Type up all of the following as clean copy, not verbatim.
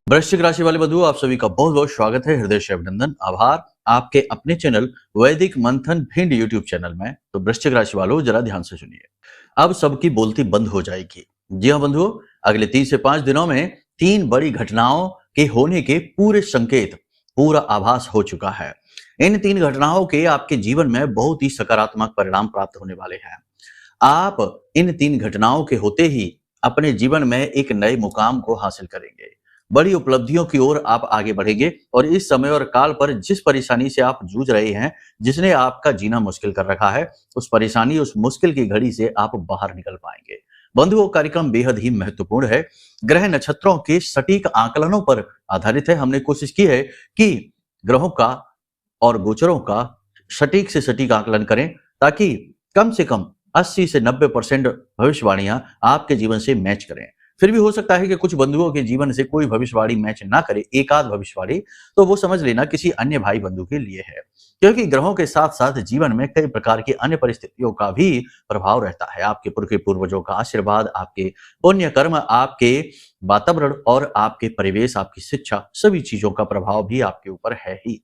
वृश्चिक राशि वाले बंधुओं, आप सभी का बहुत बहुत स्वागत है। हृदय से अभिनंदन, आभार आपके अपने चैनल वैदिक मंथन भिंड यूट्यूब चैनल में। तो वृश्चिक राशि वालों, जरा ध्यान से सुनिए। अब सबकी बोलती बंद हो जाएगी। जी हाँ बंधुओं, अगले 3 से 5 दिनों में 3 बड़ी घटनाओं के होने के पूरे संकेत, पूरा आभास हो चुका है। इन 3 घटनाओं के आपके जीवन में बहुत ही सकारात्मक परिणाम प्राप्त होने वाले हैं। आप इन 3 घटनाओं के होते ही अपने जीवन में एक नए मुकाम को हासिल करेंगे। बड़ी उपलब्धियों की ओर आप आगे बढ़ेंगे और इस समय और काल पर जिस परेशानी से आप जूझ रहे हैं, जिसने आपका जीना मुश्किल कर रखा है, उस परेशानी, उस मुश्किल की घड़ी से आप बाहर निकल पाएंगे। बंधुओं, कार्यक्रम बेहद ही महत्वपूर्ण है। ग्रह नक्षत्रों के सटीक आकलनों पर आधारित है। हमने कोशिश की है कि ग्रहों का और गोचरों का सटीक से सटीक आकलन करें, ताकि कम से कम 80 से 90% भविष्यवाणियां आपके जीवन से मैच करें। फिर भी हो सकता है कि कुछ बंधुओं के जीवन से कोई भविष्यवाणी मैच ना करे, एक आध भविष्यवाणी, तो वो समझ लेना किसी अन्य भाई बंधु के लिए है। क्योंकि ग्रहों के साथ साथ जीवन में कई प्रकार की अन्य परिस्थितियों का भी प्रभाव रहता है। आपके पूर्वजों का आशीर्वाद, आपके पुण्य कर्म, आपके वातावरण और आपके परिवेश, आपकी शिक्षा, सभी चीजों का प्रभाव भी आपके ऊपर है ही।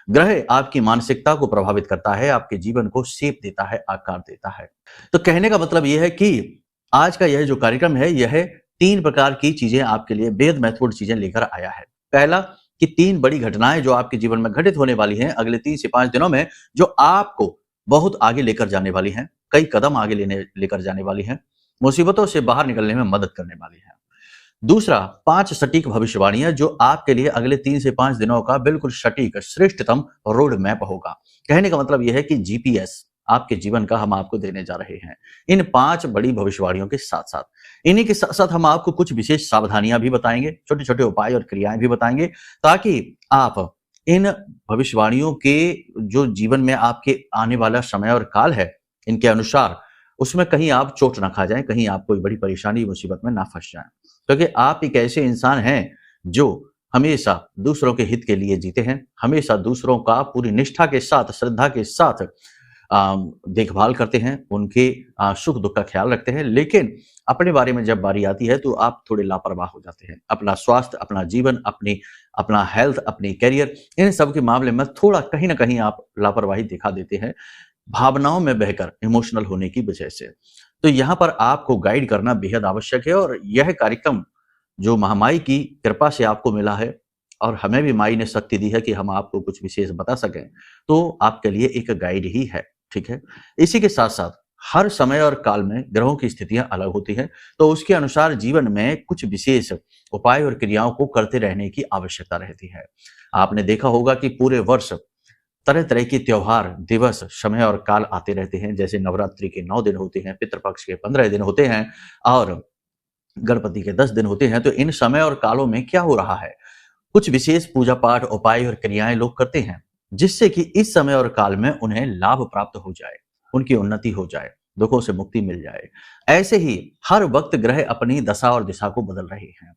ग्रह आपकी मानसिकता को प्रभावित करता है, आपके जीवन को शेप देता है, आकार देता है। तो कहने का मतलब यह है कि आज का यह जो कार्यक्रम है, यह 3 प्रकार की चीजें आपके लिए बेहद महत्वपूर्ण चीजें लेकर आया है। पहला कि 3 बड़ी घटनाएं जो आपके जीवन में घटित होने वाली हैं अगले 3 से 5 दिनों में, जो आपको बहुत आगे लेकर जाने वाली हैं, कई कदम आगे लेकर जाने वाली हैं, मुसीबतों से बाहर निकलने में मदद करने वाली हैं। दूसरा, 5 सटीक भविष्यवाणियां जो आपके लिए अगले 3 से 5 दिनों का बिल्कुल सटीक श्रेष्ठतम रोड मैप होगा। कहने का मतलब यह है कि जीपीएस आपके जीवन का हम आपको देने जा रहे हैं, इन 5 बड़ी भविष्यवाणियों के साथ साथ। इन्हीं के साथ साथ हम आपको कुछ विशेष सावधानियां भी बताएंगे, छोटे छोटे उपाय और क्रियाएं भी बताएंगे, ताकि आप इन भविष्यवाणियों के जो जीवन में आपके आने वाला समय और काल है, इनके अनुसार उसमें कहीं आप चोट ना खा जाएं, कहीं आप कोई बड़ी परेशानी मुसीबत में ना फंस जाएं। क्योंकि आप एक ऐसे इंसान हैं जो हमेशा दूसरों के हित के लिए जीते हैं, हमेशा दूसरों का पूरी निष्ठा के साथ, श्रद्धा के साथ देखभाल करते हैं, उनके सुख दुख का ख्याल रखते हैं। लेकिन अपने बारे में जब बारी आती है तो आप थोड़े लापरवाह हो जाते हैं। अपना स्वास्थ्य, अपना जीवन, अपना हेल्थ, अपनी करियर, इन सब के मामले में थोड़ा कहीं ना कहीं आप लापरवाही दिखा देते हैं, भावनाओं में बहकर, इमोशनल होने की वजह से। तो यहाँ पर आपको गाइड करना बेहद आवश्यक है। और यह कार्यक्रम जो महामाई की कृपा से आपको मिला है, और हमें भी माई ने शक्ति दी है कि हम आपको कुछ विशेष बता सकें, तो आपके लिए एक गाइड ही है। ठीक है। इसी के साथ साथ हर समय और काल में ग्रहों की स्थितियां अलग होती हैं, तो उसके अनुसार जीवन में कुछ विशेष उपाय और क्रियाओं को करते रहने की आवश्यकता रहती है। आपने देखा होगा कि पूरे वर्ष तरह तरह के त्योहार, दिवस, समय और काल आते रहते हैं। जैसे नवरात्रि के 9 दिन होते हैं, पितृपक्ष के 15 दिन होते हैं और गणपति के 10 दिन होते हैं। तो इन समय और कालों में क्या हो रहा है, कुछ विशेष पूजा पाठ, उपाय और क्रियाएं लोग करते हैं, जिससे कि इस समय और काल में उन्हें लाभ प्राप्त हो जाए, उनकी उन्नति हो जाए, दुखों से मुक्ति मिल जाए। ऐसे ही हर वक्त ग्रह अपनी दशा और दिशा को बदल रहे हैं,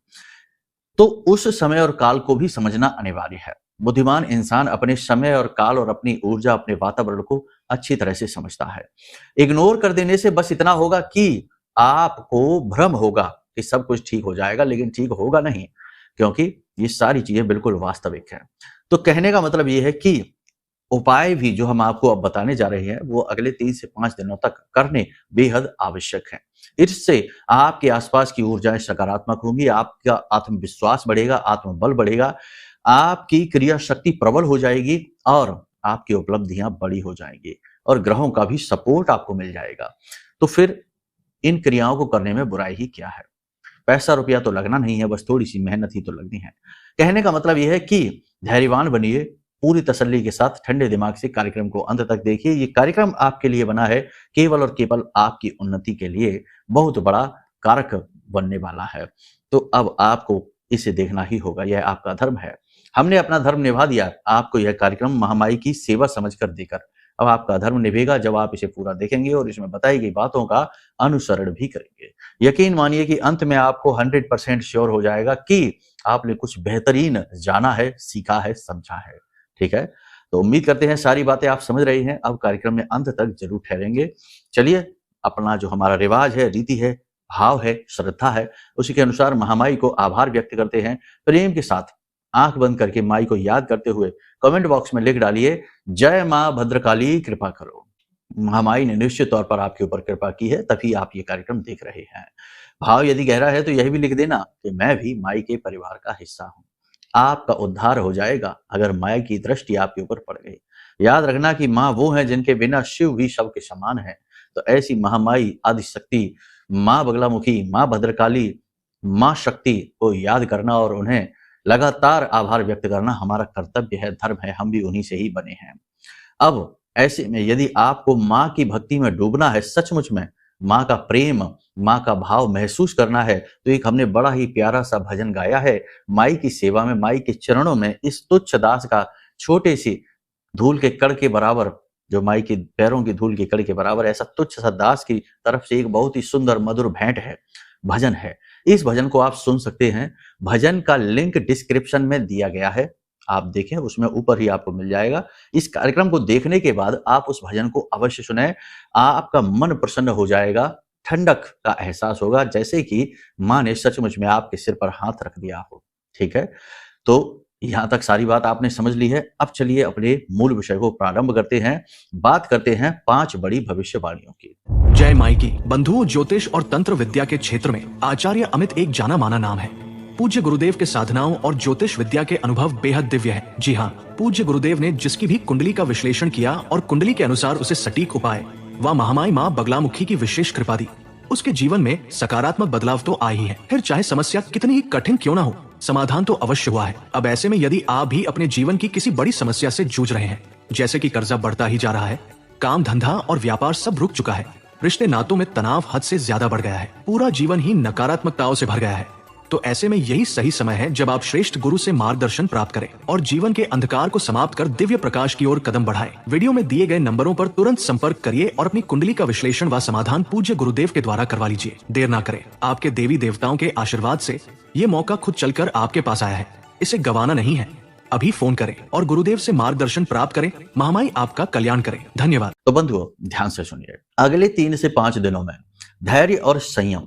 तो उस समय और काल को भी समझना अनिवार्य है। बुद्धिमान इंसान अपने समय और काल और अपनी ऊर्जा, अपने वातावरण को अच्छी तरह से समझता है। इग्नोर कर देने से बस इतना होगा कि आपको भ्रम होगा कि सब कुछ ठीक हो जाएगा, लेकिन ठीक होगा नहीं, क्योंकि ये सारी चीजें बिल्कुल वास्तविक हैं। तो कहने का मतलब ये है कि उपाय भी जो हम आपको अब बताने जा रहे हैं, वो अगले 3 से 5 दिनों तक करने बेहद आवश्यक हैं। इससे आपके आसपास की ऊर्जाएं सकारात्मक होंगी, आपका आत्मविश्वास बढ़ेगा, आत्मबल बढ़ेगा, आपकी क्रिया शक्ति प्रबल हो जाएगी और आपकी उपलब्धियां बड़ी हो जाएंगी और ग्रहों का भी सपोर्ट आपको मिल जाएगा। तो फिर इन क्रियाओं को करने में बुराई ही क्या है? पैसा रुपया तो लगना नहीं है, बस थोड़ी सी मेहनत ही तो लगनी है। कहने का मतलब यह है कि धैर्यवान बनिए, पूरी तसल्ली के साथ ठंडे दिमाग से कार्यक्रम को अंत तक देखिए। ये कार्यक्रम आपके लिए बना है केवल और केवल आपकी उन्नति के लिए, बहुत बड़ा कारक बनने वाला है। तो अब आपको इसे देखना ही होगा, यह आपका धर्म है। हमने अपना धर्म निभा दिया, आपको यह कार्यक्रम महामाई की सेवा समझकर देकर। अब आपका धर्म निभेगा जब आप इसे पूरा देखेंगे और इसमें बताई गई बातों का अनुसरण भी करेंगे। यकीन मानिए कि अंत में आपको 100% श्योर हो जाएगा कि आपने कुछ बेहतरीन जाना है, सीखा है, समझा है। ठीक है। तो उम्मीद करते हैं सारी बातें आप समझ रही हैं। अब कार्यक्रम में अंत तक जरूर ठहरेंगे। चलिए, अपना जो हमारा रिवाज है, रीति है, भाव है, श्रद्धा है, उसी के अनुसार महामाई को आभार व्यक्त करते हैं। प्रेम के साथ आंख बंद करके माई को याद करते हुए कमेंट बॉक्स में लिख डालिए, जय मां भद्रकाली कृपा करो। महामाई ने निश्चित तौर पर आपके ऊपर कृपा की है, तभी आप ये कार्यक्रम देख रहे हैं। भाव यदि गहरा है तो यह भी लिख देना कि मैं भी माई के परिवार का हिस्सा हूं। आपका उद्धार हो जाएगा अगर माई की दृष्टि आपके ऊपर पड़ गई। याद रखना कि माँ वो है जिनके बिना शिव भी शव के समान है। तो ऐसी महामाई आदिशक्ति, माँ बगलामुखी, माँ भद्रकाली, माँ शक्ति को याद करना और उन्हें लगातार आभार व्यक्त करना हमारा कर्तव्य है, धर्म है, हम भी उन्हीं से ही बने हैं। अब ऐसे में यदि आपको माँ की भक्ति में डूबना है, सचमुच में माँ का प्रेम, माँ का भाव महसूस करना है, तो एक हमने बड़ा ही प्यारा सा भजन गाया है। माई की सेवा में, माई के चरणों में इस तुच्छ दास का छोटे सी धूल के कण के बराबर, जो माई के पैरों की धूल के कण के बराबर, ऐसा तुच्छ सा दास की तरफ से एक बहुत ही सुंदर मधुर भेंट है, भजन है। इस भजन को आप सुन सकते हैं। भजन का लिंक डिस्क्रिप्शन में दिया गया है, आप देखें, उसमें ऊपर ही आपको मिल जाएगा। इस कार्यक्रम को देखने के बाद आप उस भजन को अवश्य सुने, आपका मन प्रसन्न हो जाएगा, ठंडक का एहसास होगा, जैसे कि माँ ने सचमुच में आपके सिर पर हाथ रख दिया हो। ठीक है, तो यहाँ तक सारी बात आपने समझ ली है। अब चलिए अपने मूल विषय को प्रारंभ करते हैं। बात करते हैं 5 बड़ी भविष्यवाणियों की। जय माई की। बंधुओं, ज्योतिष और तंत्र विद्या के क्षेत्र में आचार्य अमित एक जाना माना नाम है। पूज्य गुरुदेव के साधनाओं और ज्योतिष विद्या के अनुभव बेहद दिव्य है। जी हाँ, पूज्य गुरुदेव ने जिसकी भी कुंडली का विश्लेषण किया और कुंडली के अनुसार उसे सटीक उपाय व महामाई माँ बगलामुखी की विशेष कृपा दी, उसके जीवन में सकारात्मक बदलाव तो आ ही है। फिर चाहे समस्या कितनी ही कठिन क्यों ना हो, समाधान तो अवश्य हुआ है। अब ऐसे में यदि आप भी अपने जीवन की किसी बड़ी समस्या से जूझ रहे हैं, जैसे कि कर्जा बढ़ता ही जा रहा है, काम धंधा और व्यापार सब रुक चुका है, रिश्ते नातों में तनाव हद से ज्यादा बढ़ गया है, पूरा जीवन ही नकारात्मकताओं से भर गया है, तो ऐसे में यही सही समय है जब आप श्रेष्ठ गुरु से मार्गदर्शन प्राप्त करें और जीवन के अंधकार को समाप्त कर दिव्य प्रकाश की ओर कदम बढ़ाएं। वीडियो में दिए गए नंबरों पर तुरंत संपर्क करिए और अपनी कुंडली का विश्लेषण व समाधान पूज्य गुरुदेव के द्वारा करवा लीजिए। देर ना करें, आपके देवी देवताओं के आशीर्वाद से ये मौका खुद चलकर आपके पास आया है, इसे गंवाना नहीं है। अभी फोन करें और गुरुदेव से मार्गदर्शन प्राप्त करें। महामाई आपका कल्याण करें। धन्यवाद। तो बंधुओं, ध्यान से सुनिए। अगले 3 से 5 दिनों में धैर्य और संयम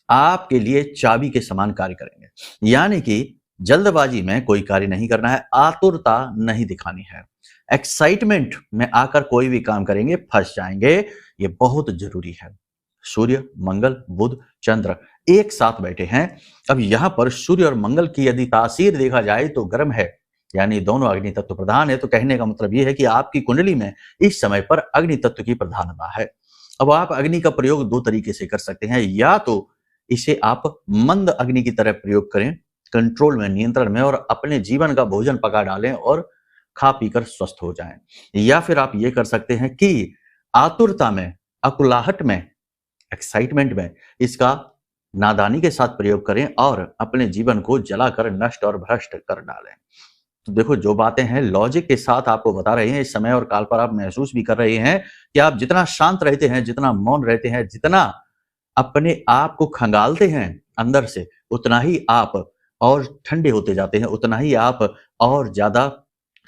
आपके लिए चाबी के समान कार्य करेंगे। यानी कि जल्दबाजी में कोई कार्य नहीं करना है, आतुरता नहीं दिखानी है, एक्साइटमेंट में आकर कोई भी काम करेंगे फंस जाएंगे, ये बहुत जरूरी है। सूर्य, मंगल, बुध, चंद्र एक साथ बैठे हैं। अब यहां पर सूर्य और मंगल की यदि तासीर देखा जाए तो गर्म है, यानी दोनों अग्नि तत्व प्रधान है। तो कहने का मतलब यह है कि आपकी कुंडली में इस समय पर अग्नि तत्व की प्रधानता है। अब आप अग्नि का प्रयोग 2 तरीके से कर सकते हैं। या तो इसे आप मंद अग्नि की तरह प्रयोग करें, कंट्रोल में, नियंत्रण में, और अपने जीवन का भोजन पका डालें और खा पीकर स्वस्थ हो जाएं। या फिर आप ये कर सकते हैं कि आतुरता में, अकुलाहट में, एक्साइटमेंट में इसका नादानी के साथ प्रयोग करें और अपने जीवन को जलाकर नष्ट और भ्रष्ट कर डालें। तो देखो, जो बातें हैं लॉजिक के साथ आपको बता रहे हैं, इस समय और काल पर आप महसूस भी कर रहे हैं कि आप जितना शांत रहते हैं, जितना मौन रहते हैं, जितना अपने आप को खंगालते हैं अंदर से, उतना ही आप और ठंडे होते जाते हैं, उतना ही आप और ज्यादा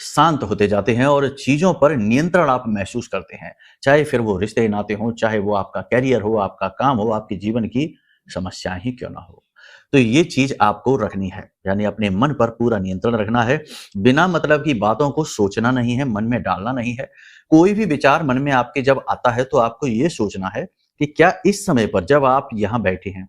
शांत होते जाते हैं और चीजों पर नियंत्रण आप महसूस करते हैं। चाहे फिर वो रिश्ते नाते हों, चाहे वो आपका कैरियर हो, आपका काम हो, आपके जीवन की समस्याएं ही क्यों ना हो। तो ये चीज आपको रखनी है, यानी अपने मन पर पूरा नियंत्रण रखना है। बिना मतलब की बातों को सोचना नहीं है, मन में डालना नहीं है। कोई भी विचार मन में आपके जब आता है तो आपको ये सोचना है कि क्या इस समय पर, जब आप यहाँ बैठे हैं,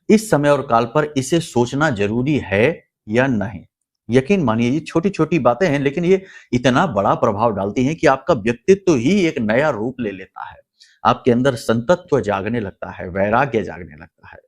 इस समय और काल पर इसे सोचना जरूरी है या नहीं। यकीन मानिए, ये छोटी छोटी बातें हैं, लेकिन ये इतना बड़ा प्रभाव डालती हैं कि आपका व्यक्तित्व ही एक नया रूप ले लेता है। आपके अंदर संतत्व जागने लगता है, वैराग्य जागने लगता है।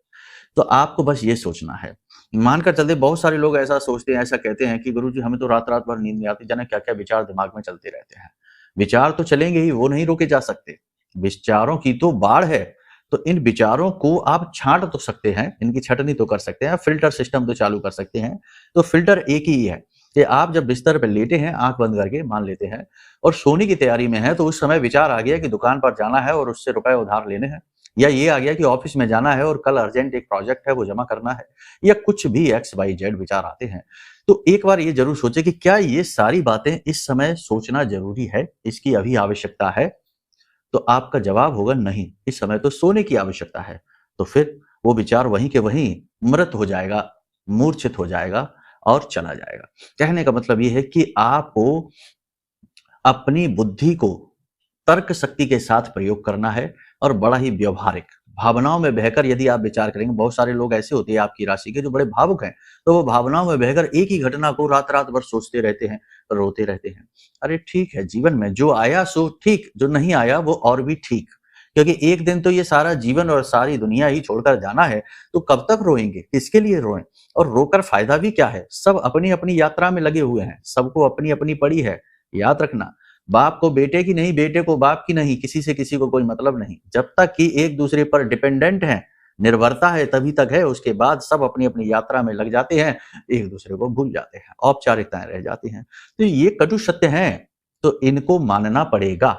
तो आपको बस ये सोचना है। मानकर चलते, बहुत सारे लोग ऐसा सोचते हैं, ऐसा कहते हैं कि गुरुजी हमें तो रात रात भर नींद नहीं आती, जाने क्या क्या विचार दिमाग में चलते रहते हैं। विचार तो चलेंगे ही, वो नहीं रोके जा सकते। विचारों की तो बाढ़ है, तो इन विचारों को आप छांट तो सकते हैं, इनकी छटनी तो कर सकते हैं, फिल्टर सिस्टम तो चालू कर सकते हैं। तो फिल्टर एक ही है कि आप जब बिस्तर पर लेटे हैं, आंख बंद करके मान लेते हैं, और सोने की तैयारी में है, तो उस समय विचार आ गया कि दुकान पर जाना है और उससे रुपए उधार लेने हैं, या ये आ गया कि ऑफिस में जाना है और कल अर्जेंट एक प्रोजेक्ट है वो जमा करना है, या कुछ भी XYZ विचार आते हैं। तो एक बार ये जरूर सोचे कि क्या ये सारी बातें इस समय सोचना जरूरी है, इसकी अभी आवश्यकता है। तो आपका जवाब होगा नहीं, इस समय तो सोने की आवश्यकता है। तो फिर वो विचार वहीं के वहीं मृत हो जाएगा, मूर्छित हो जाएगा और चला जाएगा। कहने का मतलब ये है कि आपको अपनी बुद्धि को तर्क शक्ति के साथ प्रयोग करना है और बड़ा ही व्यवहारिक, भावनाओं में बहकर यदि आप विचार करेंगे। बहुत सारे लोग ऐसे होते हैं आपकी राशि के जो बड़े भावुक हैं, तो वो भावनाओं में बहकर एक ही घटना को रात रात भर सोचते रहते हैं, रोते रहते हैं। अरे ठीक है, जीवन में जो आया सो ठीक, जो नहीं आया वो और भी ठीक, क्योंकि एक दिन तो ये सारा जीवन और सारी दुनिया ही छोड़कर जाना है। तो कब तक रोएंगे, किसके लिए रोएं, और रोकर फायदा भी क्या है। सब अपनी अपनी यात्रा में लगे हुए हैं, सबको अपनी अपनी पड़ी है। याद रखना, बाप को बेटे की नहीं, बेटे को बाप की नहीं, किसी से किसी को कोई मतलब नहीं। जब तक कि एक दूसरे पर डिपेंडेंट है, निर्भरता है, तभी तक है। उसके बाद सब अपनी अपनी यात्रा में लग जाते हैं, एक दूसरे को भूल जाते हैं, औपचारिकताएं रह जाती हैं। तो ये कटु सत्य हैं, तो इनको मानना पड़ेगा।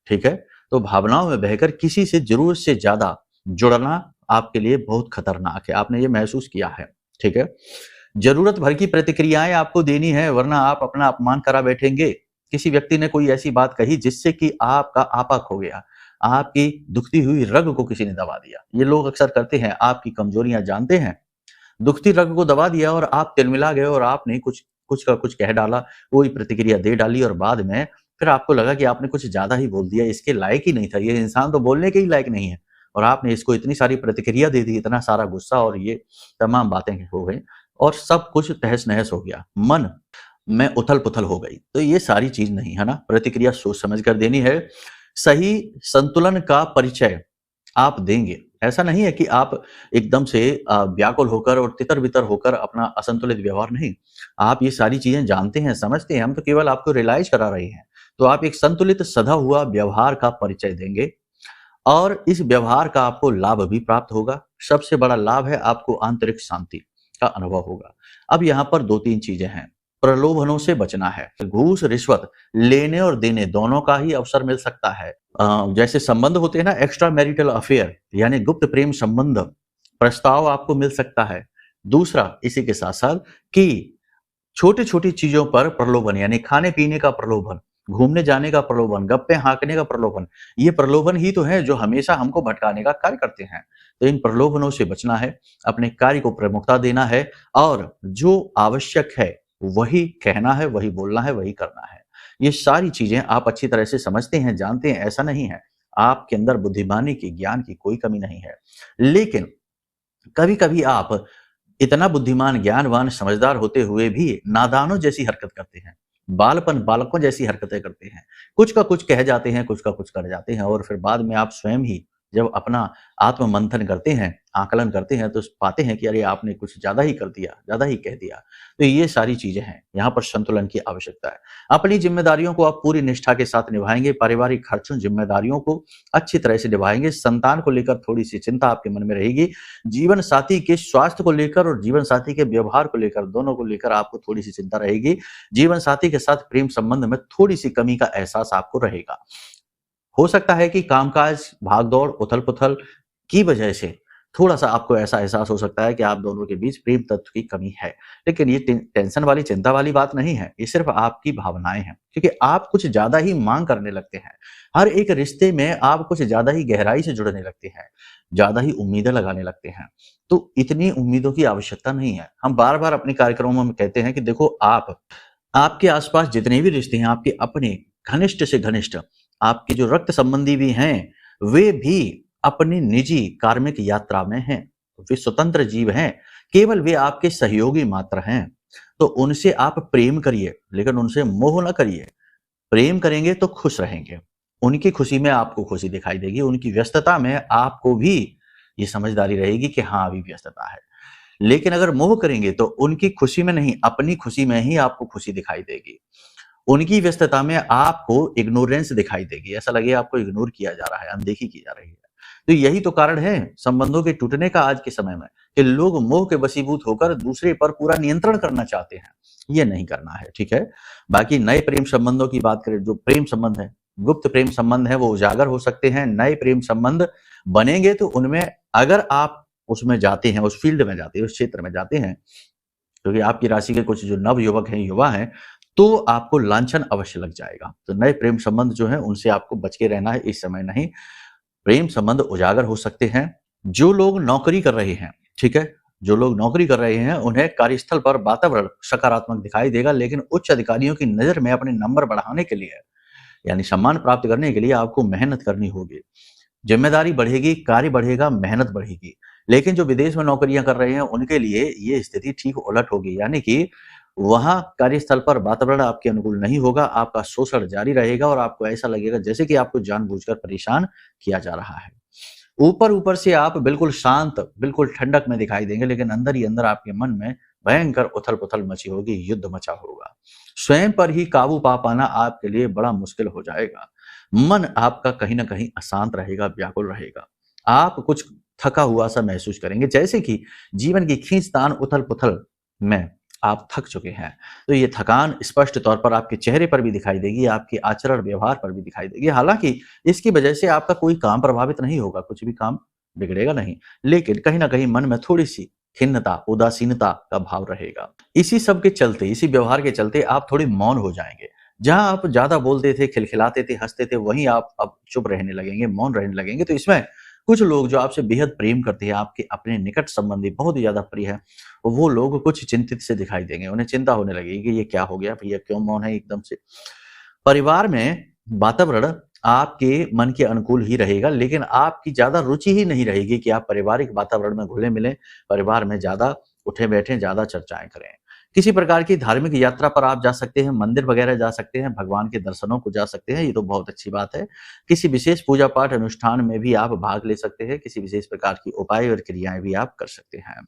ठीक है, तो भावनाओं में बहकर किसी से जरूरत से ज्यादा जुड़ना आपके लिए बहुत खतरनाक है। आपने ये महसूस किया है। ठीक है, जरूरत भर की प्रतिक्रियाएं आपको देनी है, वरना आप अपना अपमान करा बैठेंगे। किसी व्यक्ति ने कोई ऐसी बात कही जिससे कि आपका आपा खो गया, आपकी दुखती हुई रग को किसी ने दबा दिया। ये लोग अक्सर करते हैं, आपकी कमजोरियां जानते हैं, दुखती रग को दबा दिया और आप तिलमिला गए और आपने कुछ का कुछ कह डाला, वही प्रतिक्रिया दे डाली, और बाद में फिर आपको लगा कि आपने कुछ ज्यादा ही बोल दिया, इसके लायक ही नहीं था, ये इंसान तो बोलने के ही लायक नहीं है, और आपने इसको इतनी सारी प्रतिक्रिया दे दी, इतना सारा गुस्सा, और ये तमाम बातें हो गई और सब कुछ तहस नहस हो गया, मन में उथल पुथल हो गई। तो ये सारी चीज नहीं है ना, प्रतिक्रिया सोच समझ कर देनी है। सही संतुलन का परिचय आप देंगे। ऐसा नहीं है कि आप एकदम से व्याकुल होकर और तितर बितर होकर अपना असंतुलित व्यवहार, नहीं। आप ये सारी चीजें जानते हैं, समझते हैं, हम तो केवल आपको रियलाइज करा रहे हैं। तो आप एक संतुलित सधा हुआ व्यवहार का परिचय देंगे और इस व्यवहार का आपको लाभ भी प्राप्त होगा। सबसे बड़ा लाभ है आपको आंतरिक शांति का अनुभव होगा। अब यहाँ पर दो तीन चीजें हैं। प्रलोभनों से बचना है। घूस रिश्वत लेने और देने दोनों का ही अवसर मिल सकता है। जैसे संबंध होते हैं ना, एक्स्ट्रा मैरिटल अफेयर यानी गुप्त प्रेम संबंध, प्रस्ताव आपको मिल सकता है। दूसरा इसी के साथ साथ कि छोटी छोटी चीजों पर प्रलोभन, यानी खाने पीने का प्रलोभन, घूमने जाने का प्रलोभन, गप्पे हाँकने का प्रलोभन, ये प्रलोभन ही तो है जो हमेशा हमको भटकाने का कार्य करते हैं। तो इन प्रलोभनों से बचना है, अपने कार्य को प्रमुखता देना है और जो आवश्यक है वही कहना है, वही बोलना है, वही करना है। ये सारी चीजें आप अच्छी तरह से समझते हैं, जानते हैं, ऐसा नहीं है। आपके अंदर बुद्धिमानी की, ज्ञान की कोई कमी नहीं है, लेकिन कभी कभी आप इतना बुद्धिमान, ज्ञानवान, समझदार होते हुए भी नादानों जैसी हरकत करते हैं, बालपन बालकों जैसी हरकतें करते हैं। कुछ का कुछ कह जाते हैं, कुछ का कुछ कर जाते हैं, और फिर बाद में आप स्वयं ही जब अपना आत्म मंथन करते हैं, आकलन करते हैं, तो पाते हैं कि अरे आपने कुछ ज्यादा ही कर दिया, ज्यादा ही कह दिया। तो ये सारी चीजें हैं, यहाँ पर संतुलन की आवश्यकता है। अपनी जिम्मेदारियों को आप पूरी निष्ठा के साथ निभाएंगे, पारिवारिक खर्चों जिम्मेदारियों को अच्छी तरह से निभाएंगे। संतान को लेकर थोड़ी सी चिंता आपके मन में रहेगी। जीवन साथी के स्वास्थ्य को लेकर और जीवन साथी के व्यवहार को लेकर, दोनों को लेकर आपको थोड़ी सी चिंता रहेगी। जीवन साथी के साथ प्रेम संबंध में थोड़ी सी कमी का एहसास आपको रहेगा। हो सकता है कि कामकाज, भागदौड़, उथल-पुथल की वजह से थोड़ा सा आपको ऐसा एहसास हो सकता है कि आप दोनों के बीच प्रेम तत्व की कमी है, लेकिन ये टेंशन वाली, चिंता वाली बात नहीं है। ये सिर्फ आपकी भावनाएं हैं, क्योंकि आप कुछ ज्यादा ही मांग करने लगते हैं। हर एक रिश्ते में आप कुछ ज्यादा ही गहराई से जुड़ने लगते हैं, ज्यादा ही उम्मीदें लगाने लगते हैं। तो इतनी उम्मीदों की आवश्यकता नहीं है। हम बार बार अपने कार्यक्रमों में कहते हैं कि देखो, आपके आसपास जितने भी रिश्ते हैं, आपके अपने घनिष्ठ से घनिष्ठ, आपके जो रक्त संबंधी भी हैं, वे भी अपनी निजी कार्मिक यात्रा में हैं। वे स्वतंत्र जीव हैं, केवल वे आपके सहयोगी मात्र हैं। तो उनसे आप प्रेम करिए, लेकिन उनसे मोह न करिए। प्रेम करेंगे तो खुश रहेंगे, उनकी खुशी में आपको खुशी दिखाई देगी, उनकी व्यस्तता में आपको भी ये समझदारी रहेगी कि हाँ, अभी व्यस्तता है। लेकिन अगर मोह करेंगे तो उनकी खुशी में नहीं, अपनी खुशी में ही आपको खुशी दिखाई देगी। उनकी व्यस्तता में आपको इग्नोरेंस दिखाई देगी, ऐसा लगे आपको इग्नोर किया जा रहा है, अनदेखी की जा रही है। तो यही तो कारण है संबंधों के टूटने का आज के समय में, कि लोग मोह के वशीभूत होकर दूसरे पर पूरा नियंत्रण करना चाहते हैं। ये नहीं करना है, ठीक है। बाकी नए प्रेम संबंधों की बात करें, जो प्रेम संबंध है, गुप्त प्रेम संबंध है, वो उजागर हो सकते हैं। नए प्रेम संबंध बनेंगे तो उनमें अगर आप उसमें जाते हैं, उस फील्ड में जाते हैं, उस क्षेत्र में जाते हैं, क्योंकि आपकी राशि के कुछ जो नव युवक हैं, युवा हैं, तो आपको लांछन अवश्य लग जाएगा। तो नए प्रेम संबंध जो है उनसे आपको बच के रहना है, इस समय नहीं। प्रेम संबंध उजागर हो सकते हैं, जो लोग नौकरी कर रहे हैं, ठीक है, जो लोग नौकरी कर रहे हैं उन्हें कार्यस्थल पर वातावरण सकारात्मक दिखाई देगा, लेकिन उच्च अधिकारियों की नजर में अपने नंबर बढ़ाने के लिए यानी सम्मान प्राप्त करने के लिए आपको मेहनत करनी होगी। जिम्मेदारी बढ़ेगी, कार्य बढ़ेगा, मेहनत बढ़ेगी। लेकिन जो विदेश में नौकरियां कर रहे हैं उनके लिए ये स्थिति ठीक उलट होगी, यानी कि वहां कार्यस्थल पर वातावरण आपके अनुकूल नहीं होगा, आपका शोषण जारी रहेगा और आपको ऐसा लगेगा जैसे कि आपको जानबूझकर परेशान किया जा रहा है। ऊपर ऊपर से आप बिल्कुल शांत, बिल्कुल ठंडक में दिखाई देंगे, लेकिन अंदर ही अंदर आपके मन में भयंकर उथल पुथल मची होगी, युद्ध मचा होगा। स्वयं पर ही काबू पा पाना आपके लिए बड़ा मुश्किल हो जाएगा। मन आपका कहीं ना कहीं अशांत रहेगा, व्याकुल रहेगा। आप कुछ थका हुआ सा महसूस करेंगे, जैसे कि जीवन की खींचतान उथल पुथल में आप थक चुके हैं। तो ये थकान स्पष्ट तौर पर आपके चेहरे पर भी दिखाई देगी, आपके आचरण व्यवहार पर भी दिखाई देगी। हालांकि इसकी वजह से आपका कोई काम प्रभावित नहीं होगा, कुछ भी काम बिगड़ेगा नहीं, लेकिन कहीं ना कहीं मन में थोड़ी सी खिन्नता, उदासीनता का भाव रहेगा। इसी सब के चलते, इसी व्यवहार के चलते आप थोड़े मौन हो जाएंगे। जहां आप ज्यादा बोलते थे, खिलखिलाते थे, हंसते थे, वहीं आप अब चुप रहने लगेंगे, मौन रहने लगेंगे। तो इसमें कुछ लोग जो आपसे बेहद प्रेम करते हैं, आपके अपने निकट संबंधी बहुत ही ज्यादा प्रिय है, वो लोग कुछ चिंतित से दिखाई देंगे। उन्हें चिंता होने लगेगी कि ये क्या हो गया, भैया क्यों मौन है एकदम से। परिवार में वातावरण आपके मन के अनुकूल ही रहेगा, लेकिन आपकी ज्यादा रुचि ही नहीं रहेगी कि आप पारिवारिक वातावरण में घुले मिले, परिवार में ज्यादा उठे बैठे, ज्यादा चर्चाएं करें। किसी प्रकार की धार्मिक यात्रा पर आप जा सकते हैं, मंदिर वगैरह जा सकते हैं, भगवान के दर्शनों को जा सकते हैं, ये तो बहुत अच्छी बात है। किसी विशेष पूजा पाठ अनुष्ठान में भी आप भाग ले सकते हैं, किसी विशेष प्रकार की उपाय और क्रियाएं भी आप कर सकते हैं।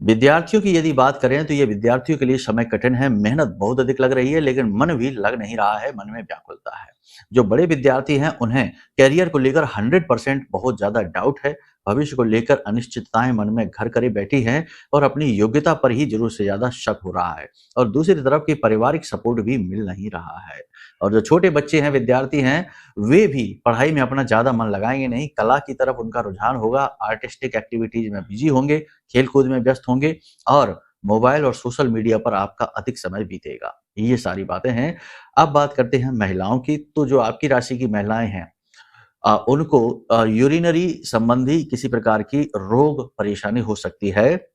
विद्यार्थियों की यदि बात करें तो ये विद्यार्थियों के लिए समय कठिन है, मेहनत बहुत अधिक लग रही है, लेकिन मन भी लग नहीं रहा है, मन में व्याकुलता है। जो बड़े विद्यार्थी हैं उन्हें करियर को लेकर 100% बहुत ज्यादा डाउट है, भविष्य को लेकर अनिश्चितताएं मन में घर करे बैठी हैं और अपनी योग्यता पर ही जरूर से ज्यादा शक हो रहा है। और दूसरी तरफ की पारिवारिक सपोर्ट भी मिल नहीं रहा है। और जो छोटे बच्चे हैं, विद्यार्थी हैं, वे भी पढ़ाई में अपना ज्यादा मन लगाएंगे नहीं, कला की तरफ उनका रुझान होगा, आर्टिस्टिक एक्टिविटीज में बिजी होंगे, खेलकूद में व्यस्त होंगे और मोबाइल और सोशल मीडिया पर आपका अधिक समय बीतेगा। ये सारी बातें हैं। अब बात करते हैं महिलाओं की। तो जो आपकी राशि की महिलाएं हैं, उनको यूरिनरी संबंधी किसी प्रकार की रोग परेशानी हो सकती है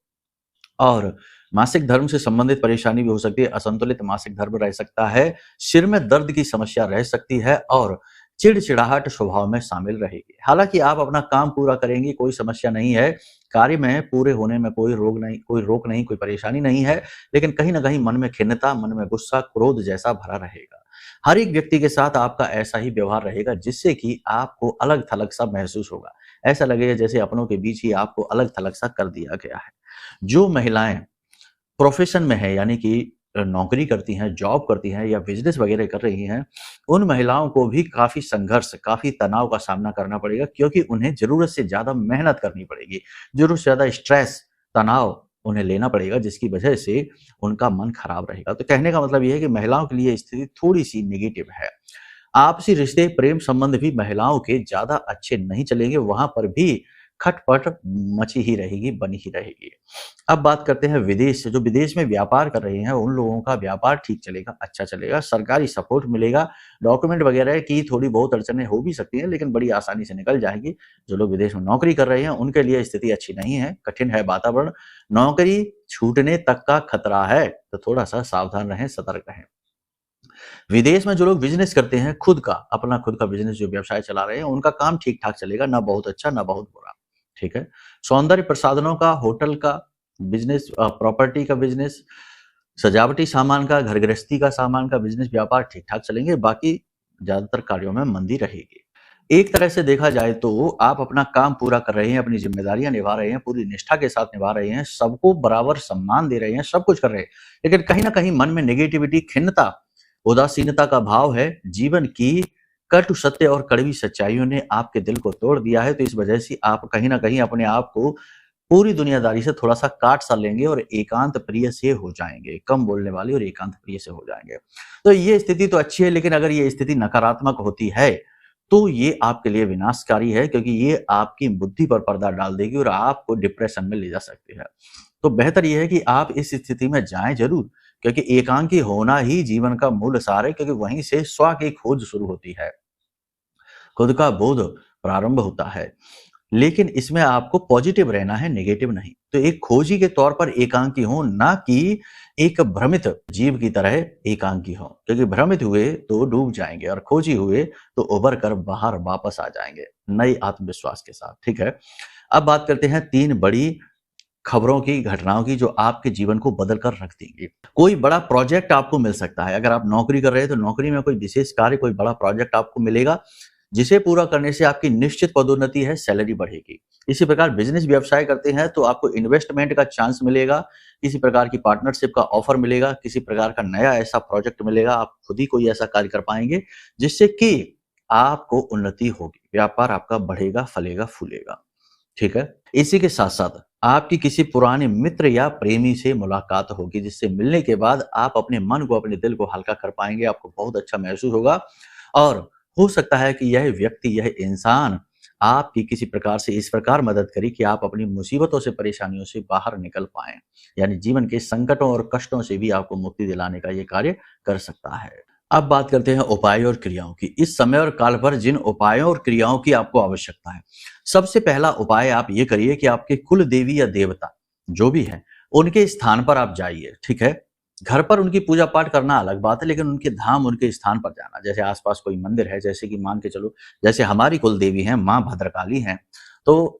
और मासिक धर्म से संबंधित परेशानी भी हो सकती है, असंतुलित मासिक धर्म रह सकता है, सिर में दर्द की समस्या रह सकती है और चिड़चिड़ाहट स्वभाव में शामिल रहेगी। हालांकि आप अपना काम पूरा करेंगे, कोई समस्या नहीं है, कार्य में पूरे होने में कोई रोक नहीं, कोई परेशानी नहीं है, लेकिन कहीं ना कहीं मन में खिन्नता, मन में गुस्सा, क्रोध जैसा भरा रहेगा। हर एक व्यक्ति के साथ आपका ऐसा ही व्यवहार रहेगा जिससे कि आपको अलग थलग सा महसूस होगा। ऐसा लगेगा जैसे अपनों के बीच ही आपको अलग थलग सा कर दिया गया है। जो महिलाएं प्रोफेशन में है, यानी कि नौकरी करती हैं, जॉब करती हैं या बिजनेस वगैरह कर रही हैं, उन महिलाओं को भी काफी संघर्ष, काफी तनाव का सामना करना पड़ेगा, क्योंकि उन्हें जरूरत से ज्यादा मेहनत करनी पड़ेगी, जरूरत से ज्यादा स्ट्रेस, तनाव उन्हें लेना पड़ेगा, जिसकी वजह से उनका मन खराब रहेगा। तो कहने का मतलब यह है कि महिलाओं के लिए स्थिति थोड़ी सी नेगेटिव है। आपसी रिश्ते, प्रेम संबंध भी महिलाओं के ज्यादा अच्छे नहीं चलेंगे, वहां पर भी खटपट मची ही रहेगी, बनी ही रहेगी। अब बात करते हैं विदेश से। जो विदेश में व्यापार कर रहे हैं उन लोगों का व्यापार ठीक चलेगा, अच्छा चलेगा, सरकारी सपोर्ट मिलेगा, डॉक्यूमेंट वगैरह की थोड़ी बहुत अड़चने हो भी सकती हैं, लेकिन बड़ी आसानी से निकल जाएगी। जो लोग विदेश में नौकरी कर रहे हैं उनके लिए स्थिति अच्छी नहीं है, कठिन है वातावरण, नौकरी छूटने तक का खतरा है, तो थोड़ा सा सावधान रहें, सतर्क रहें। विदेश में जो लोग बिजनेस करते हैं, अपना खुद का बिजनेस, जो व्यवसाय चला रहे हैं, उनका काम ठीक ठाक चलेगा, ना बहुत अच्छा ना बहुत बुरा, ठीक है। सौंदर्य प्रसाधनों का, होटल का बिजनेस, प्रॉपर्टी का बिजनेस, सजावटी सामान का, घर गृहस्थी का सामान का बिजनेस, व्यापार ठीक ठाक चलेंगे, बाकी ज्यादातर कार्यों में मंदी रहेगी। एक तरह से देखा जाए तो आप अपना काम पूरा कर रहे हैं, अपनी जिम्मेदारियां निभा रहे हैं, पूरी निष्ठा के साथ निभा रहे हैं, सबको बराबर सम्मान दे रहे हैं, सब कुछ कर रहे हैं, लेकिन कहीं ना कहीं मन में नेगेटिविटी, खिन्नता, उदासीनता का भाव है। जीवन की कटु सत्य और कड़वी सच्चाइयों ने आपके दिल को तोड़ दिया है, तो इस वजह से आप कहीं ना कहीं अपने आप को पूरी दुनियादारी से थोड़ा सा काट सा लेंगे और एकांत प्रिय से हो जाएंगे, कम बोलने वाले और एकांत प्रिय से हो जाएंगे। तो ये स्थिति तो अच्छी है, लेकिन अगर ये स्थिति नकारात्मक होती है तो ये आपके लिए विनाशकारी है, क्योंकि ये आपकी बुद्धि पर पर्दा डाल देगी और आपको डिप्रेशन में ले जा सकती है। तो बेहतर यह है कि आप इस स्थिति में जाएं जरूर, क्योंकि एकांकी होना ही जीवन का मूल सार है, क्योंकि वहीं से स्व की खोज शुरू होती है, खुद का बोध प्रारंभ होता है। लेकिन इसमें आपको पॉजिटिव रहना है, नेगेटिव नहीं। तो एक खोजी के तौर पर एकांकी हो, ना कि एक भ्रमित जीव की तरह एकांकी हो, क्योंकि भ्रमित हुए तो डूब जाएंगे और खोजी हुए तो उभर कर बाहर वापस आ जाएंगे नए आत्मविश्वास के साथ। ठीक है, अब बात करते हैं 3 बड़ी खबरों की, घटनाओं की, जो आपके जीवन को बदल कर रख देंगी। कोई बड़ा प्रोजेक्ट आपको मिल सकता है। अगर आप नौकरी कर रहे हैं तो नौकरी में कोई विशेष कार्य, कोई बड़ा प्रोजेक्ट आपको मिलेगा, जिसे पूरा करने से आपकी निश्चित पदोन्नति है, सैलरी बढ़ेगी। इसी प्रकार बिजनेस व्यवसाय करते हैं तो आपको इन्वेस्टमेंट का चांस मिलेगा, किसी प्रकार की पार्टनरशिप का ऑफर मिलेगा, किसी प्रकार का नया ऐसा प्रोजेक्ट मिलेगा, आप खुद ही कोई ऐसा कार्य कर पाएंगे जिससे कि आपको उन्नति होगी, व्यापार आपका बढ़ेगा, फलेगा, फूलेगा। ठीक है, इसी के साथ साथ आपकी किसी पुराने मित्र या प्रेमी से मुलाकात होगी, जिससे मिलने के बाद आप अपने मन को, अपने दिल को हल्का कर पाएंगे, आपको बहुत अच्छा महसूस होगा। और हो सकता है कि यह व्यक्ति, यह इंसान आपकी किसी प्रकार से इस प्रकार मदद करे कि आप अपनी मुसीबतों से, परेशानियों से बाहर निकल पाएं, यानी जीवन के संकटों और कष्टों से भी आपको मुक्ति दिलाने का यह कार्य कर सकता है। अब बात करते हैं उपाय और क्रियाओं की। इस समय और काल पर जिन उपायों और क्रियाओं की आपको आवश्यकता है, सबसे पहला उपाय आप ये करिए कि आपके कुल देवी या देवता जो भी है, उनके स्थान पर आप जाइए। ठीक है, घर पर उनकी पूजा पाठ करना अलग बात है, लेकिन उनके धाम, उनके स्थान पर जाना, जैसे आसपास कोई मंदिर है, जैसे कि मान के चलो, जैसे हमारी कुल देवी हैं, माँ भद्रकाली हैं, तो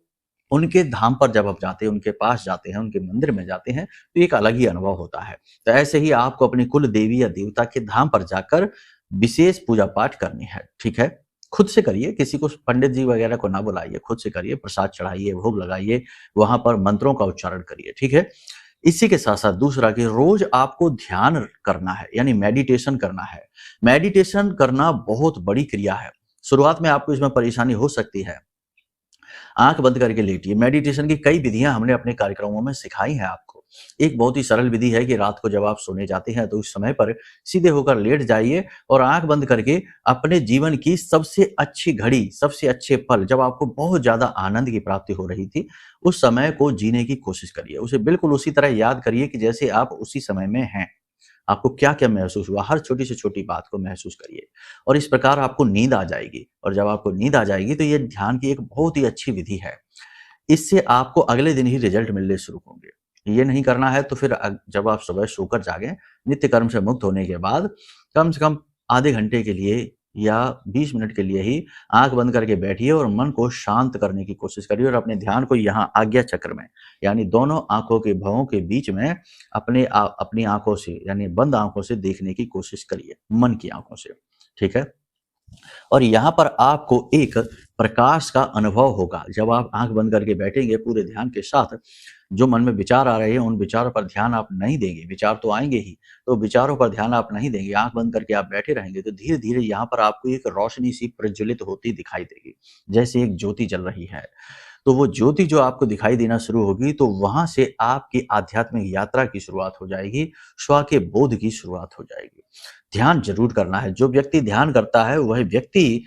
उनके धाम पर जब आप जाते हैं, उनके पास जाते हैं, उनके मंदिर में जाते हैं, तो एक अलग ही अनुभव होता है। तो ऐसे ही आपको अपनी कुल देवी या देवता के धाम पर जाकर विशेष पूजा पाठ करनी है। ठीक है, खुद से करिए, किसी को, पंडित जी वगैरह को ना बुलाइए, खुद से करिए, प्रसाद चढ़ाइए, भोग लगाइए, वहां पर मंत्रों का उच्चारण करिए। ठीक है, इसी के साथ साथ दूसरा कि रोज आपको ध्यान करना है, यानी मेडिटेशन करना है। मेडिटेशन करना बहुत बड़ी क्रिया है। शुरुआत में आपको इसमें परेशानी हो सकती है। आंख बंद करके लेटिए। मेडिटेशन की कई विधियां हमने अपने कार्यक्रमों में सिखाई हैं आपको। एक बहुत ही सरल विधि है कि रात को जब आप सोने जाते हैं तो उस समय पर सीधे होकर लेट जाइए और आंख बंद करके अपने जीवन की सबसे अच्छी घड़ी, सबसे अच्छे पल, जब आपको बहुत ज्यादा आनंद की प्राप्ति हो रही थी, उस समय को जीने की कोशिश करिए। उसे बिल्कुल उसी तरह याद करिए कि जैसे आप उसी समय में हैं। आपको क्या क्या महसूस हुआ, हर छोटी से छोटी बात को महसूस करिए और इस प्रकार आपको नींद आ जाएगी। और जब आपको नींद आ जाएगी तो ये ध्यान की एक बहुत ही अच्छी विधि है। इससे आपको अगले दिन ही रिजल्ट मिलने शुरू होंगे। ये नहीं करना है तो फिर जब आप सुबह सोकर जागें, नित्य कर्म से मुक्त होने के बाद कम से कम आधे घंटे के लिए या 20 मिनट के लिए ही आंख बंद करके बैठिए और मन को शांत करने की कोशिश करिए और अपने ध्यान को यहाँ आज्ञा चक्र में, यानी दोनों आंखों के भवों के बीच में अपनी आंखों से, यानी बंद आंखों से देखने की कोशिश करिए, मन की आंखों से। ठीक है, और यहाँ पर आपको एक प्रकाश का अनुभव होगा। जब आप आंख बंद करके बैठेंगे पूरे ध्यान के साथ, जो मन में विचार आ रहे हैं उन विचारों पर ध्यान आप नहीं देंगे, विचार तो आएंगे ही, तो विचारों पर ध्यान आप नहीं देंगे, आंख बंद करके आप बैठे रहेंगे, तो धीरे धीरे यहाँ पर आपको एक रोशनी सी प्रज्वलित होती दिखाई देगी, जैसे एक ज्योति जल रही है। तो वो ज्योति जो आपको दिखाई देना शुरू होगी, तो वहां से आपकी आध्यात्मिक यात्रा की शुरुआत हो जाएगी, स्व के बोध की शुरुआत हो जाएगी। ध्यान जरूर करना है। जो व्यक्ति ध्यान करता है वह व्यक्ति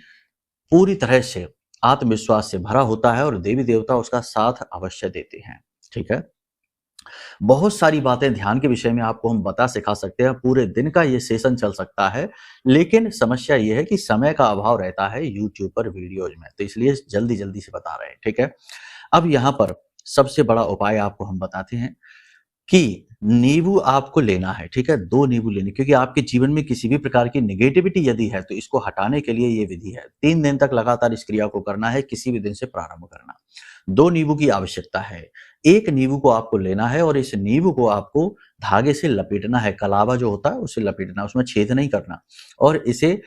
पूरी तरह से आत्मविश्वास से भरा होता है और देवी देवता उसका साथ अवश्य देते हैं। ठीक है, बहुत सारी बातें ध्यान के विषय में आपको हम बता सिखा सकते हैं, पूरे दिन का ये सेशन चल सकता है, लेकिन समस्या ये है कि समय का अभाव रहता है यूट्यूब पर वीडियोज में, तो इसलिए जल्दी जल्दी से बता रहे हैं। ठीक है, अब यहाँ पर सबसे बड़ा उपाय आपको हम बताते हैं कि नींबू आपको लेना है। ठीक है, 2 नींबू लेने, क्योंकि आपके जीवन में किसी भी प्रकार की नेगेटिविटी यदि है तो इसको हटाने के लिए ये विधि है। 3 दिन तक लगातार इस क्रिया को करना है, किसी भी दिन से प्रारंभ करना। 2 नींबू की आवश्यकता है। एक नींबू को आपको लेना है और इस नींबू को आपको धागे से लपेटना है, कलावा जो होता है उसे लपेटना, उसमें छेद नहीं करना, और इसे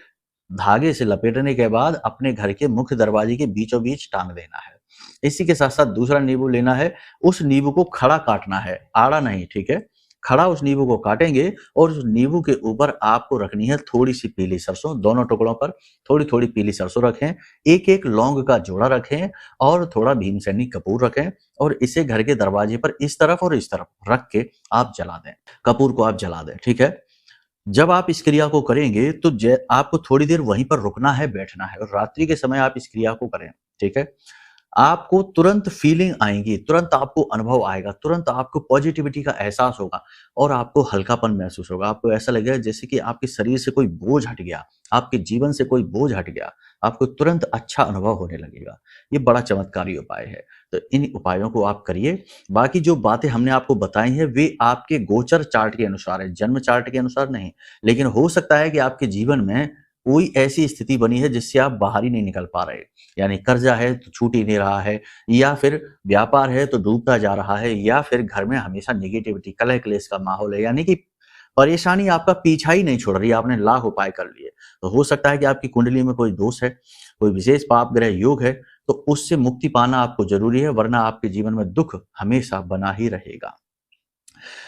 धागे से लपेटने के बाद अपने घर के मुख्य दरवाजे के बीचों बीच टांग देना है। इसी के साथ साथ दूसरा नींबू लेना है, उस नींबू को खड़ा काटना है, आड़ा नहीं। ठीक है, खड़ा उस नींबू को काटेंगे और उस नींबू के ऊपर आपको रखनी है थोड़ी सी पीली सरसों, दोनों टुकड़ों पर थोड़ी थोड़ी पीली सरसों रखें, एक एक लौंग का जोड़ा रखें और थोड़ा भीमसेनी कपूर रखें और इसे घर के दरवाजे पर इस तरफ और इस तरफ रख के आप जला दें, कपूर को आप जला दें। ठीक है, जब आप इस क्रिया को करेंगे तो आपको थोड़ी देर वहीं पर रुकना है, बैठना है, और रात्रि के समय आप इस क्रिया को करें। ठीक है, आपको तुरंत फीलिंग आएगी, तुरंत आपको अनुभव आएगा, तुरंत आपको पॉजिटिविटी का एहसास होगा और आपको हल्कापन महसूस होगा। आपको ऐसा लगेगा जैसे कि आपके शरीर से कोई बोझ हट गया, आपके जीवन से कोई बोझ हट गया, आपको तुरंत अच्छा अनुभव होने लगेगा। ये बड़ा चमत्कारी उपाय है, तो इन उपायों को आप करिए। बाकी जो बातें हमने आपको बताई हैं वे आपके गोचर चार्ट के अनुसार है, जन्म चार्ट के अनुसार नहीं। लेकिन हो सकता है कि आपके जीवन में कोई ऐसी स्थिति बनी है जिससे आप बाहर ही नहीं निकल पा रहे, यानी कर्जा है तो छूट ही नहीं रहा है, या फिर व्यापार है तो डूबता जा रहा है, या फिर घर में हमेशा नेगेटिविटी, कलह क्लेश का माहौल है, यानी कि परेशानी आपका पीछा ही नहीं छोड़ रही है। आपने लाख उपाय कर लिए, तो हो सकता है कि आपकी कुंडली में कोई दोष है, कोई विशेष पाप ग्रह योग है, तो उससे मुक्ति पाना आपको जरूरी है, वरना आपके जीवन में दुख हमेशा बना ही रहेगा।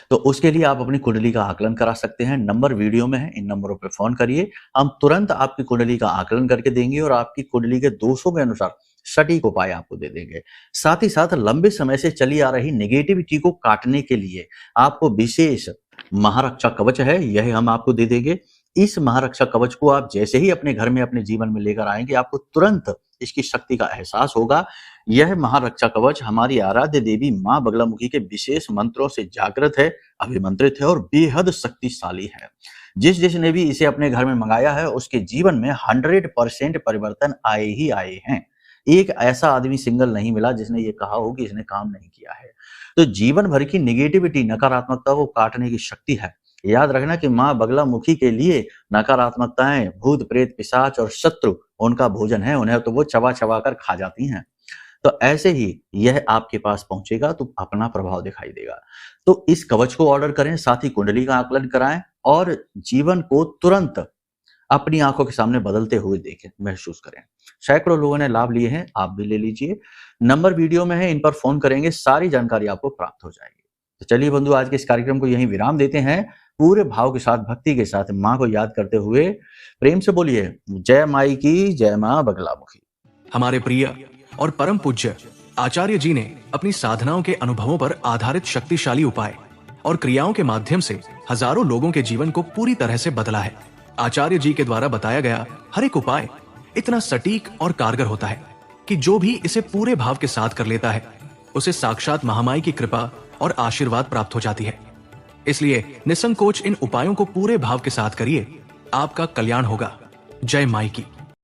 तो उसके लिए आप अपनी कुंडली का आकलन करा सकते हैं। नंबर वीडियो में है, इन नंबरों पर फोन करिए, हम तुरंत आपकी कुंडली का आकलन करके देंगे और आपकी कुंडली के दोषों के अनुसार सटीक उपाय आपको दे देंगे। साथ ही साथ लंबे समय से चली आ रही नेगेटिविटी को काटने के लिए आपको विशेष महारक्षा कवच है, यह हम आपको दे देंगे। इस महारक्षा कवच को आप जैसे ही अपने घर में, अपने जीवन में लेकर आएंगे, आपको तुरंत इसकी शक्ति का एहसास होगा। यह महारक्षा कवच हमारी आराध्य देवी मां बगलामुखी के विशेष मंत्रों से जागृत है, अभिमंत्रित है और बेहद शक्तिशाली है। जिसने भी इसे अपने घर में मंगाया है उसके जीवन में 100% परिवर्तन आए ही आए हैं। एक ऐसा आदमी सिंगल नहीं मिला जिसने ये कहा हो कि इसने काम नहीं किया है। तो जीवन भर की नेगेटिविटी, नकारात्मकता को काटने की शक्ति है। याद रखना कि मां बगलामुखी के लिए नकारात्मकताएं, भूत प्रेत, पिशाच और शत्रु उनका भोजन है, उन्हें तो वो चबा चबा कर खा जाती हैं। तो ऐसे ही यह आपके पास पहुंचेगा तो अपना प्रभाव दिखाई देगा। तो इस कवच को ऑर्डर करें, साथ ही कुंडली का आकलन कराएं और जीवन को तुरंत अपनी आंखों के सामने बदलते हुए देखें, महसूस करें। सैकड़ों लोगों ने लाभ लिए हैं, आप भी ले लीजिए। नंबर वीडियो में है, इन पर फोन करेंगे, सारी जानकारी आपको प्राप्त हो जाएगी। तो चलिए बंधु, आज के इस कार्यक्रम को यहीं विराम देते हैं। पूरे भाव के साथ, भक्ति के साथ मां को याद करते हुए प्रेम से बोलिए, जय माई की, जय मां बगलामुखी। हमारे प्रिय और परम पूज्य आचार्य जी ने अपनी साधनाओं के अनुभवों पर आधारित शक्तिशाली उपाय और क्रियाओं के माध्यम से हजारों लोगों के जीवन को पूरी तरह से बदला है। आचार्य जी के द्वारा बताया गया हर एक उपाय इतना सटीक और कारगर होता है कि जो भी इसे पूरे भाव के साथ कर लेता है उसे साक्षात महामाई की कृपा और आशीर्वाद प्राप्त हो जाती है। इसलिए निसंकोच इन उपायों को पूरे भाव के साथ करिए, आपका कल्याण होगा। जय माई की।